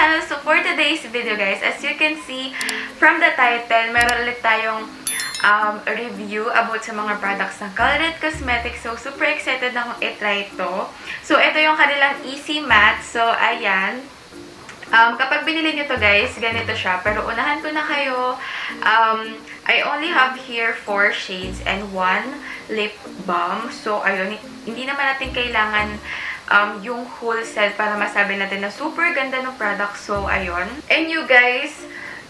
channel. So for today's video guys, as you can see from the title, meron ulit tayong review about sa mga products ng COLOURETTE Cosmetics. So super excited na akong i-try ito. So ito yung kanilang Easy Matte. So ayan. Kapag binili nyo to guys, ganito siya. Pero unahan ko na kayo. I only have here 4 shades and 1 lip balm. So ayun, hindi naman natin kailangan yung whole set para masabi natin na super ganda ng product. So ayun. And you guys,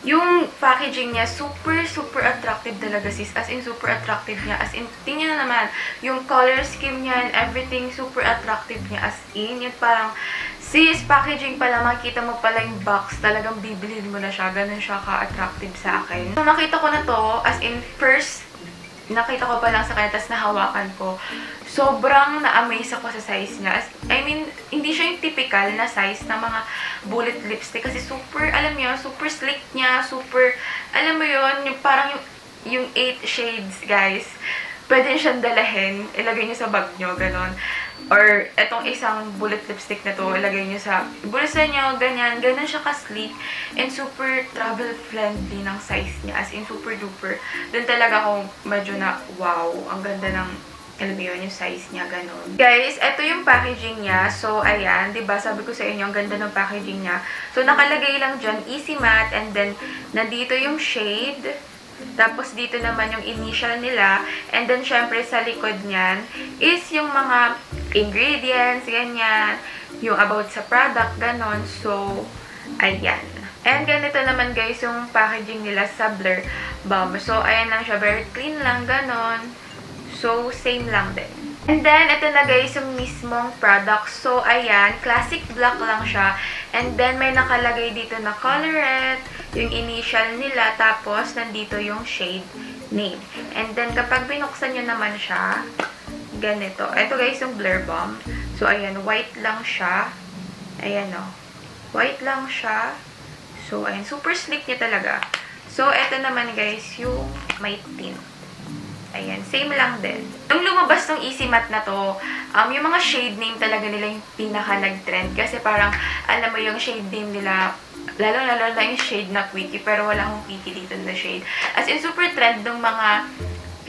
yung packaging niya, super attractive talaga sis. As in, super attractive niya. As in, tingnan na naman, yung color scheme niya and everything, super attractive niya. As in, yun parang, sis, packaging pala, makikita mo pala yung box, talagang bibilhin mo na siya. Ganun siya ka-attractive sa akin. So, nakita ko na to, as in, first, nakita ko pa lang sa kanya, tapos nahawakan ko. Sobrang na-amaze ako sa size niya. I mean, hindi siya yung typical na size ng mga bullet lipstick. Kasi super, alam mo yun, super slick niya. Super, alam mo yun, yung parang yung 8 shades, guys. Pwede siyang dalahin. Ilagay niyo sa bag niyo, ganon. Or, etong isang bullet lipstick na to, ilagay niyo sa bulsa niyo, ganyan. Ganon siya ka-sleek. And super travel-friendly ng size niya. As in, super duper. Doon talaga ako medyo na, wow, ang ganda ng, alam mo yun, yung size niya, ganon. Guys, ito yung packaging niya. So, ayan, diba, sabi ko sa inyo, ang ganda ng packaging niya. So, nakalagay lang dyan, Easy Matte, and then, nandito yung shade. Tapos, dito naman yung initial nila. And then, syempre, sa likod niyan is yung mga ingredients, ganyan. Yung about sa product, ganon. So, ayan. And ganito naman, guys, yung packaging nila sa Blur Balm. So, ayan lang siya. Very clean lang, ganon. So, same lang din. And then, ito na guys, yung mismong product. So, ayan, classic black lang siya. And then, may nakalagay dito na COLOURETTE, yung initial nila, tapos, nandito yung shade name. And then, kapag binuksan nyo naman siya, ganito. Ito guys, yung Blur Balm. So, ayan, white lang siya. Ayan o. White lang siya. So, ayan, super sleek niya talaga. So, ito naman guys, yung may tint. Ayan, same lang din. Nung lumabas tong Easy Matte na to, yung mga shade name talaga nila yung pinaka nag-trend. Kasi parang, alam mo yung shade name nila, lalo-lalo na yung shade na Quickie, pero wala akong Quickie dito na shade. As in, super trend ng mga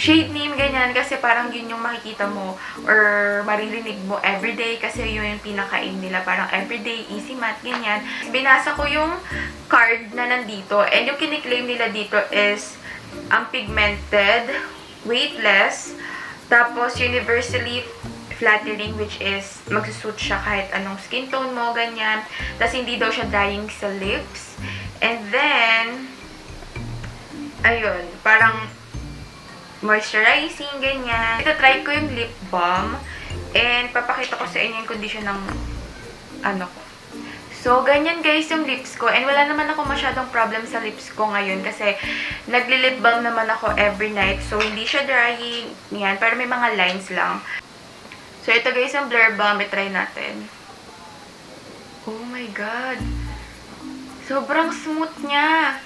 shade name, ganyan, kasi parang yun yung makikita mo or maririnig mo everyday kasi yun yung pinaka-aim nila. Parang everyday, Easy Matte, ganyan. Binasa ko yung card na nandito and yung kiniklaim nila dito is pigmented, weightless, tapos universally flattering, which is magsusuit siya kahit anong skin tone mo, ganyan. Tapos hindi daw siya drying sa lips. And then, ayun, parang moisturizing, ganyan. Ito, try ko yung lip balm. And papakita ko sa inyo yung condition ng ano ko. So, ganyan guys yung lips ko. And wala naman ako masyadong problem sa lips ko ngayon kasi nagli-lip balm naman ako every night. So, hindi siya drying. Yan. Pero may mga lines lang. So, ito guys yung Blur Balm. I-try natin. Oh my God. Sobrang smooth niya.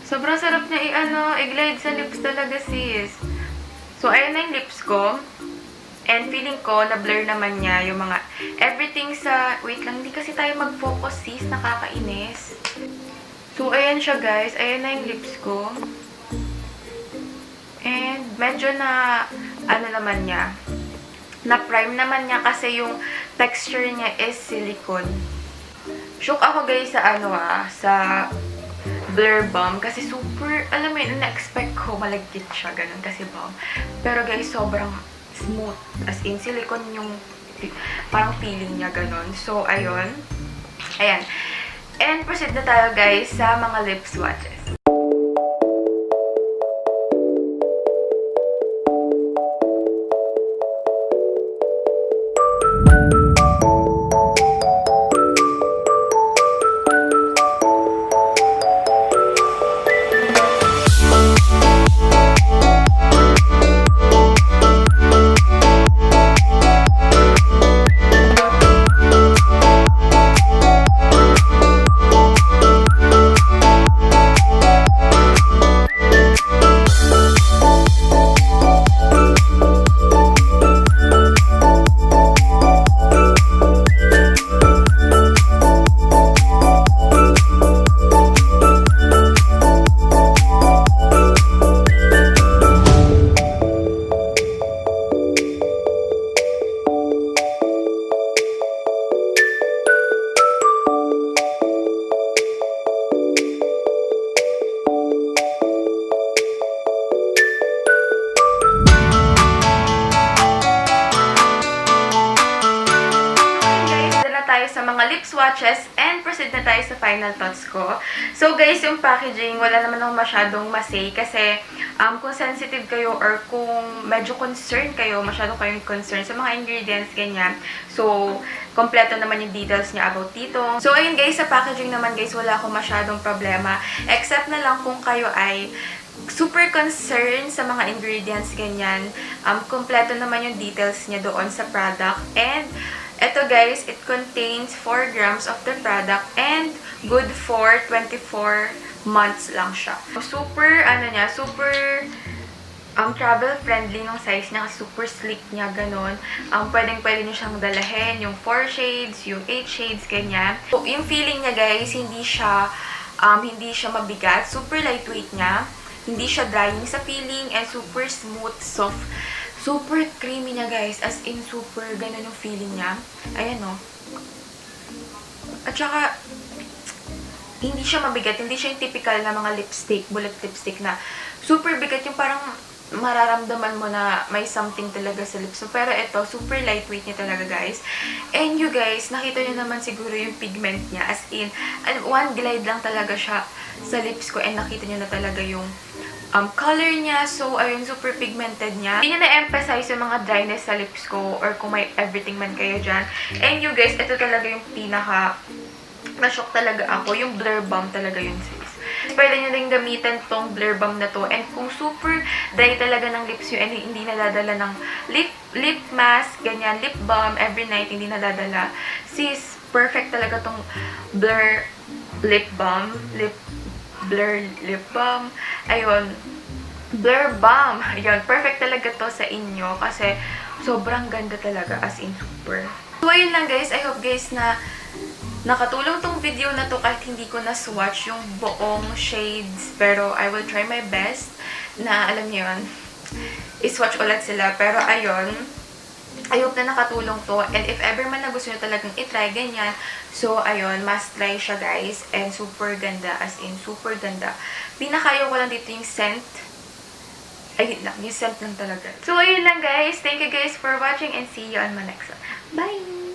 Sobrang sarap niya i-glide sa lips talaga sis. So, ayan na yung lips ko. And feeling ko, na-blur naman niya yung mga everything sa... Wait lang, hindi kasi tayo mag-focus, sis. Nakakainis. So, ayan siya, guys. Ayan na yung lips ko. And, medyo na... Ano naman niya? Na-prime naman niya kasi yung texture niya is silicone. Shook ako, guys, sa sa Blur Balm. Kasi super... Alam mo yun, na-expect ko malagkit siya. Ganun kasi balm. Pero, guys, sobrang smooth. As in, silicone yung parang feeling niya, ganun. So, ayun. Ayan. And proceed na tayo, guys, sa mga lip swatches. swatches, and proceed na tayo sa final thoughts ko. So guys, yung packaging, wala naman akong masyadong masay kasi kung sensitive kayo or kung medyo concerned kayo, masyadong kayong concerned sa mga ingredients, ganyan. So, kompleto naman yung details niya about dito. So, ayun guys, sa packaging naman guys, wala akong masyadong problema. Except na lang kung kayo ay super concerned sa mga ingredients, ganyan. Kompleto naman yung details niya doon sa product. And, eto guys, it contains 4 grams of the product and good for 24 months lang siya. Super, super travel-friendly ng size niya. Super sleek niya, ganun. Pwedeng-pwede nyo siyang dalahin. Yung 4 shades, yung 8 shades, ganyan. So, yung feeling niya guys, hindi siya mabigat. Super lightweight niya. Hindi siya drying sa feeling and super smooth, soft. Super creamy niya guys. As in, super ganun yung feeling niya. Ayan o. At saka, hindi siya mabigat. Hindi siya yung typical na mga lipstick, bullet lipstick na super bigat. Yung parang mararamdaman mo na may something talaga sa lips. So, pero ito, super lightweight niya talaga guys. And you guys, nakita niyo naman siguro yung pigment niya. As in, one glide lang talaga siya sa lips ko. And nakita niyo na talaga yung color niya. So, ayun, super pigmented niya. Hindi niya na-emphasize yung mga dryness sa lips ko or kung may everything man kayo dyan. And you guys, ito talaga yung pinaka na-shock talaga ako. Yung Blur Balm talaga yun, sis. Pwede nyo rin gamitin tong Blur Balm na to. And kung super dry talaga ng lips yun and hindi nadadala ng lip mask, ganyan, lip balm every night, hindi nadadala. Sis, perfect talaga tong Blur Lip Balm. Blur Lip Balm. Ayun. Blur Balm. Ayun. Perfect talaga to sa inyo kasi sobrang ganda talaga. As in, super. So, ayun lang guys. I hope guys na nakatulong tong video na to kahit hindi ko na-swatch yung buong shades. Pero, I will try my best na, alam niyo yun, i-swatch ulit sila. Pero, ayun. I hope na nakatulong to. And if ever man na gusto nyo talagang itry, ganyan. So, ayun, must try siya, guys. And super ganda. As in, super ganda. Pinakayo ko lang dito yung scent. Ayun lang. Yung scent lang talaga. So, ayun lang, guys. Thank you, guys, for watching. And see you on my next one. Bye!